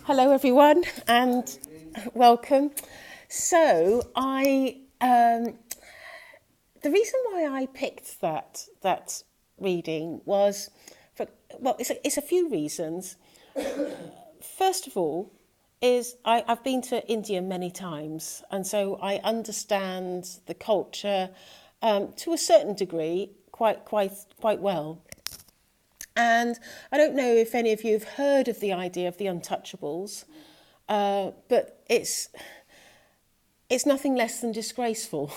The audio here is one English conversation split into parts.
Hello, everyone, and welcome. So, the reason why I picked that reading was, it's a few reasons. First of all, I've been to India many times, and so I understand the culture to a certain degree quite well. And I don't know if any of you have heard of the idea of the untouchables, but it's nothing less than disgraceful,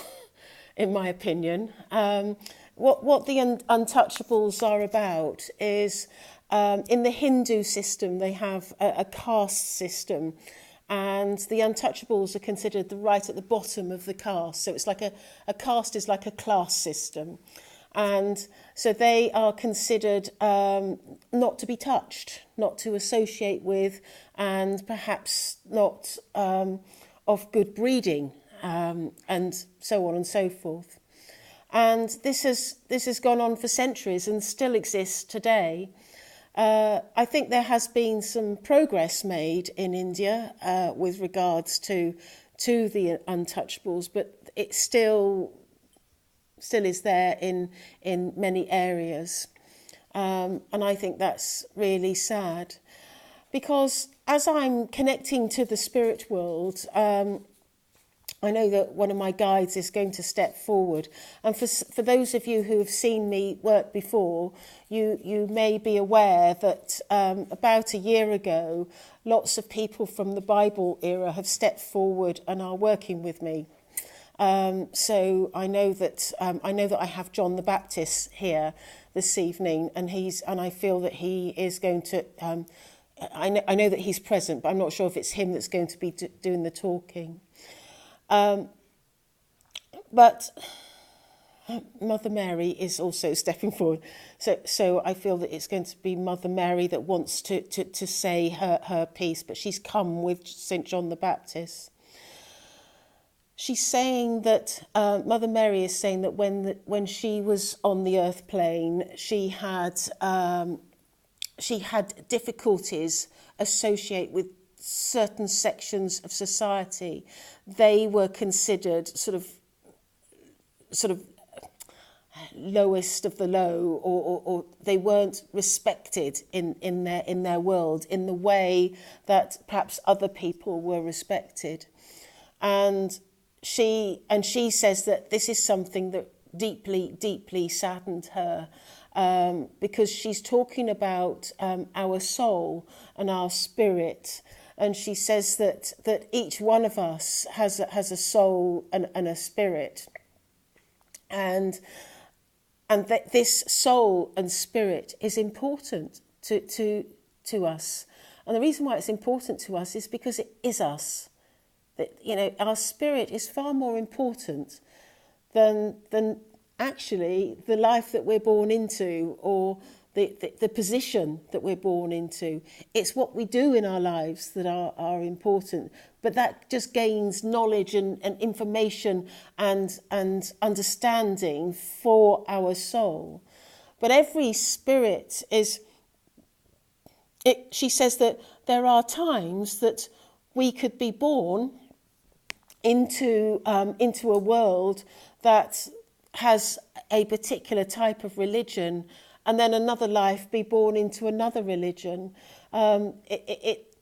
in my opinion. What the untouchables are about is, in the Hindu system, they have a caste system, and the untouchables are considered right at the bottom of the caste. So it's like a caste is like a class system. And so they are considered not to be touched, not to associate with, and perhaps not of good breeding, and so on and so forth. And this has gone on for centuries and still exists today. I think there has been some progress made in India with regards to the untouchables, but it still is there in many areas. And I think that's really sad, because as I'm connecting to the spirit world, I know that one of my guides is going to step forward. And for those of you who have seen me work before, you may be aware that about a year ago, lots of people from the Bible era have stepped forward and are working with me. So I know that I have John the Baptist here this evening, and I feel that he is going to. I know that he's present, but I'm not sure if it's him that's going to be doing the talking. But Mother Mary is also stepping forward. So I feel that it's going to be Mother Mary that wants to say her piece, but she's come with St. John the Baptist. She's saying that Mother Mary is saying that when she was on the earth plane, she had difficulties associated with certain sections of society. They were considered sort of lowest of the low, or they weren't respected in their world in the way that perhaps other people were respected. And she says that this is something that deeply saddened her, because she's talking about our soul and our spirit, and she says that each one of us has a soul and a spirit, and that this soul and spirit is important to us. And the reason why it's important to us is because it is us. That, our spirit is far more important than actually the life that we're born into, or the position that we're born into. It's what we do in our lives that are important, but that just gains knowledge and information and understanding for our soul. But every spirit she says that there are times that we could be born into a world that has a particular type of religion, and then another life be born into another religion.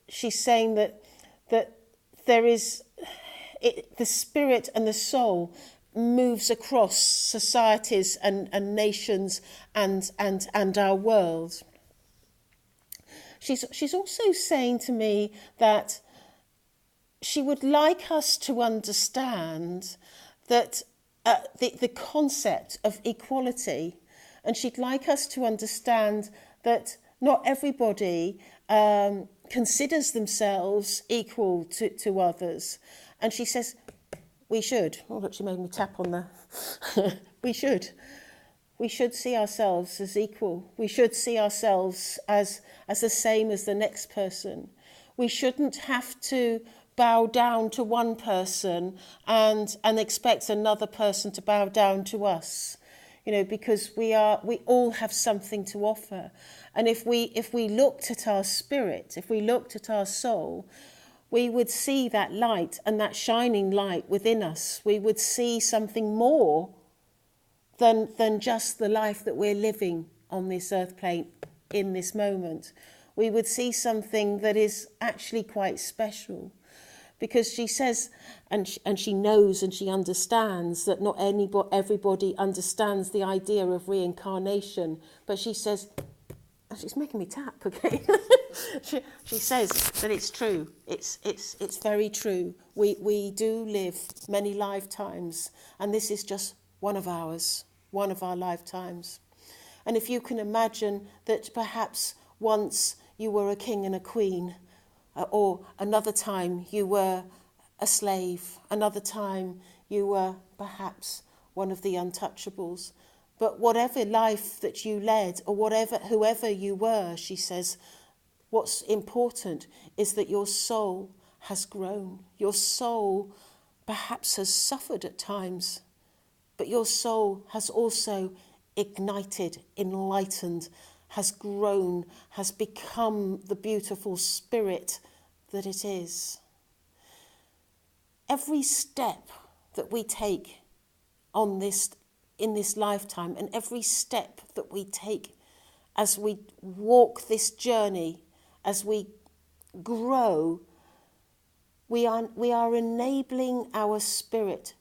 She's saying that there is the spirit and the soul moves across societies and nations and our world. She's also saying to me that she would like us to understand that the concept of equality, and she'd like us to understand that not everybody considers themselves equal to others. And she says, we should. Oh, look, she made me tap on the... We should. We should see ourselves as equal. We should see ourselves as the same as the next person. We shouldn't have to bow down to one person and expect another person to bow down to us. because we all have something to offer. And if we looked at our spirit, if we looked at our soul, we would see that light and that shining light within us. We would see something more than just the life that we're living on this earth plane in this moment. We would see something that is actually quite special. Because she says, and she knows and she understands that not everybody understands the idea of reincarnation. But she says, she's making me tap again. she says that it's true. It's very true. We do live many lifetimes, and this is just one of ours, one of our lifetimes. And if you can imagine that perhaps once you were a king and a queen, or another time you were a slave, another time you were perhaps one of the untouchables. But whatever life that you led, or whoever you were, she says, what's important is that your soul has grown. Your soul perhaps has suffered at times, but your soul has also ignited, enlightened, has grown, has become the beautiful spirit that it is. Every step that we take in this lifetime, and every step that we take as we walk this journey, as we grow, we are enabling our spirit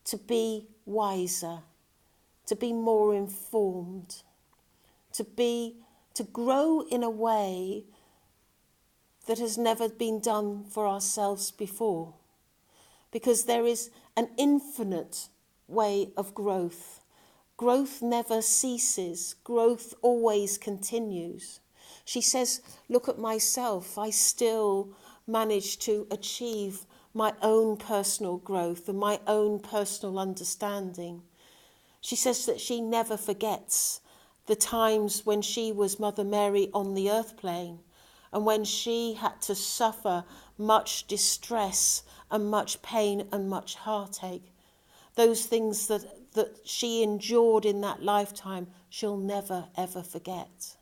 to be wiser, to be more informed, to grow in a way that has never been done for ourselves before. Because there is an infinite way of growth. Growth never ceases. Growth always continues. She says, look at myself. I still manage to achieve my own personal growth and my own personal understanding. She says that she never forgets the times when she was Mother Mary on the earth plane, and when she had to suffer much distress and much pain and much heartache. Those things that she endured in that lifetime, she'll never, ever forget.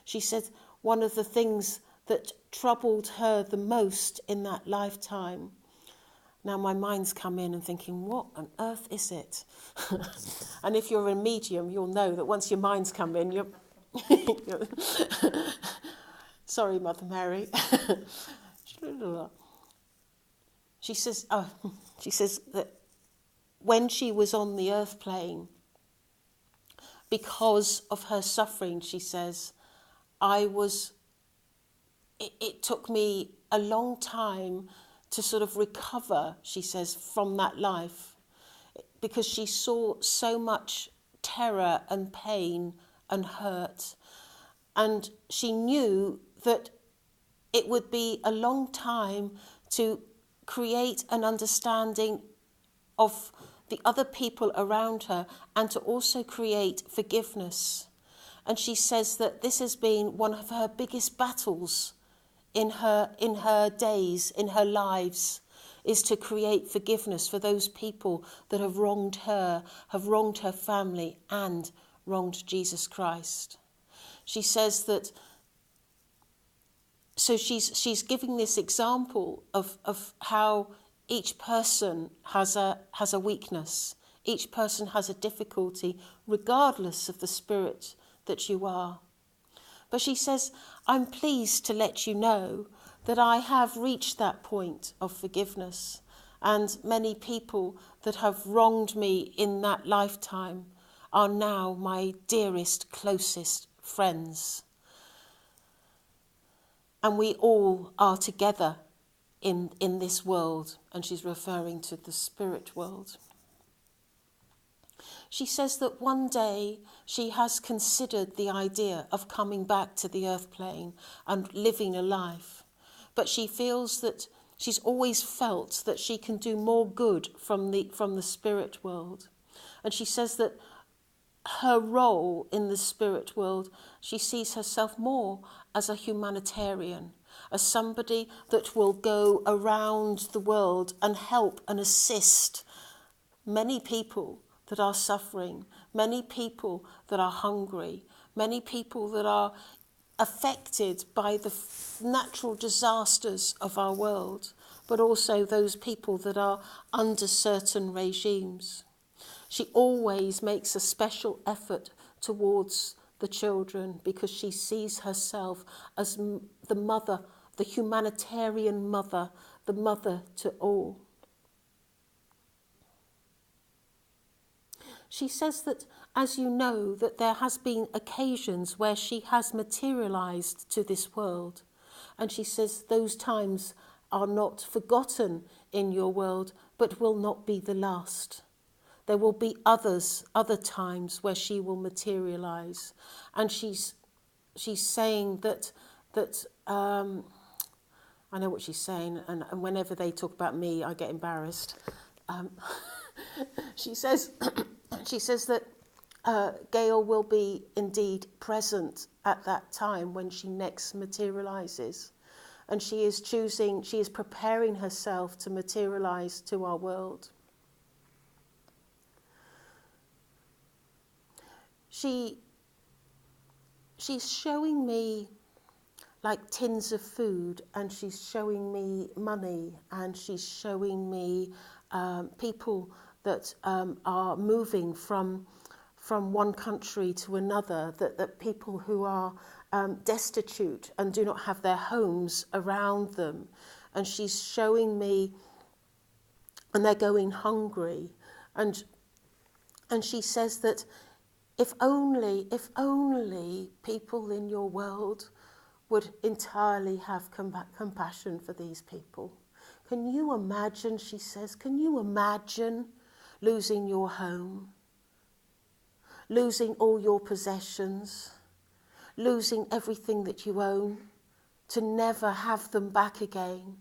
She said one of the things that troubled her the most in that lifetime. Now my mind's come in and thinking, what on earth is it? And if you're a medium, you'll know that once your mind's come in, you're... Sorry, Mother Mary. She says that when she was on the earth plane, because of her suffering, she says, it took me a long time to sort of recover, she says, from that life, because she saw so much terror and pain and hurt. And she knew that it would be a long time to create an understanding of the other people around her and to also create forgiveness. And she says that this has been one of her biggest battles in her days, in her lives, is to create forgiveness for those people that have wronged her family, and wronged Jesus Christ. She says that, so she's giving this example of how each person has a weakness. Each person has a difficulty, regardless of the spirit that you are. But she says, I'm pleased to let you know that I have reached that point of forgiveness, and many people that have wronged me in that lifetime are now my dearest, closest friends. And we all are together in this world, and she's referring to the spirit world. She says that one day she has considered the idea of coming back to the earth plane and living a life, but she feels that she's always felt that she can do more good from the spirit world. And she says that her role in the spirit world, she sees herself more as a humanitarian, as somebody that will go around the world and help and assist many people that are suffering, many people that are hungry, many people that are affected by the natural disasters of our world, but also those people that are under certain regimes. She always makes a special effort towards the children because she sees herself as the mother, the humanitarian mother, the mother to all. She says that, as you know, that there has been occasions where she has materialized to this world. And she says those times are not forgotten in your world, but will not be the last. There will be other times where she will materialize. And she's saying that I know what she's saying, and whenever they talk about me, I get embarrassed. She says that Gail will be indeed present at that time when she next materializes. And she is preparing herself to materialize to our world. She's showing me like tins of food, and she's showing me money, and she's showing me people that are moving from one country to another, that people who are destitute and do not have their homes around them. And she's showing me, and they're going hungry. And she says that if only people in your world would entirely have compassion for these people. Can you imagine, she says, can you imagine losing your home, losing all your possessions, losing everything that you own, to never have them back again,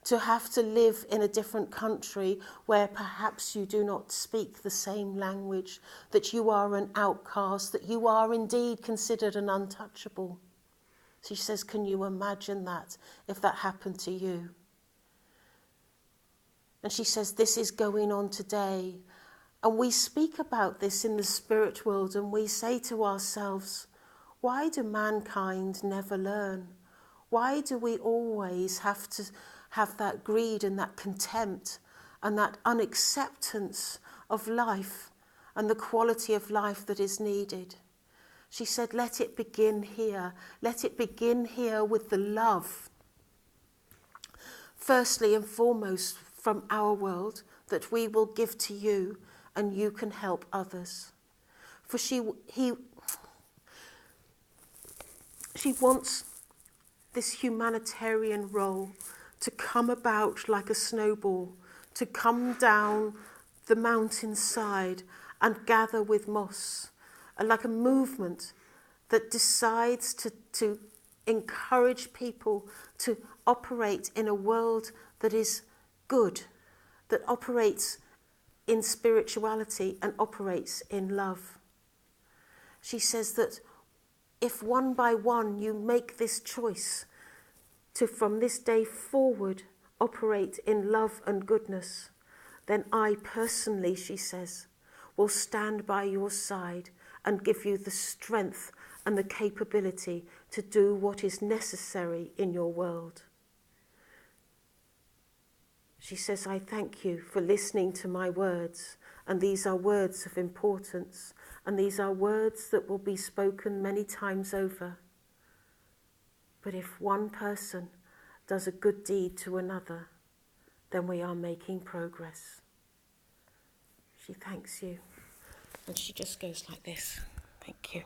to have to live in a different country where perhaps you do not speak the same language, that you are an outcast, that you are indeed considered an untouchable. She says, can you imagine that if that happened to you? And she says, this is going on today. And we speak about this in the spirit world, and we say to ourselves, why do mankind never learn? Why do we always have to have that greed and that contempt and that unacceptance of life and the quality of life that is needed? She said, let it begin here. Let it begin here with the love. Firstly and foremost from our world that we will give to you, and you can help others. For she wants this humanitarian role to come about like a snowball, to come down the mountainside and gather with moss, like a movement that decides to encourage people to operate in a world that is good, that operates in spirituality and operates in love. She says that if one by one you make this choice to, from this day forward, operate in love and goodness, then I personally, she says, will stand by your side and give you the strength and the capability to do what is necessary in your world. She says, I thank you for listening to my words, and these are words of importance, and these are words that will be spoken many times over. But if one person does a good deed to another, then we are making progress. She thanks you, and she just goes like this. Thank you.